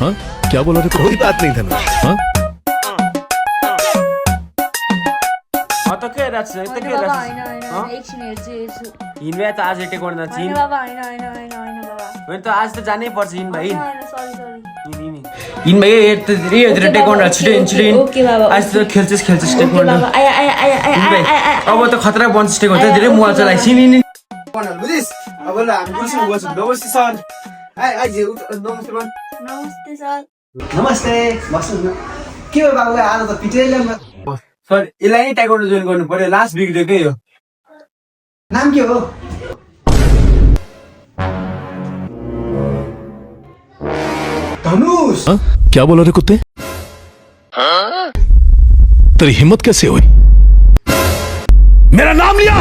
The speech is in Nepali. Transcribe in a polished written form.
हाँ क्या बोला रे? कोई बात नहीं धनुष। हाँ त के राख्छ त के बाबा राख्छ हैन हैन हँ? एकछिन हेर्छु हेर्छु हिँड्ने त आज टेकोर्न हैन छिन् बाबा हैन हैन हैन हैन बाबा होइन त आज त जानै पर्छ हिँड भाइ हैन हैन सरी सरी हिँड भाइ हेर टेकोर्न छिटो हिँड छिटो हिँड ओके बाबा आज त खेल्छस् ओके टेकोर्न बाबा आया आया आया आया आया अब त खतरा बन्छ टेकोर्न धेरै मोबाइल चलाइ सिनि बुझिस् अब ल हामी गुल्छौँ गर्छौँ। नमस्ते सर। आइज नमस्ते भन्। नमस्ते सर नमस्ते बस्नुहोस् न के हो बाबु आज त पिटै ल्याउनु सर यसलाई नै टाइकोन्डो जोइन गर्नु पर्यो। लास्ट बिग्रेकै हो। नाम के हो धनुष हाँ क्या बोला रे कुत्ते? तेरी हिम्मत कैसे हुई? मेरा नाम लिया?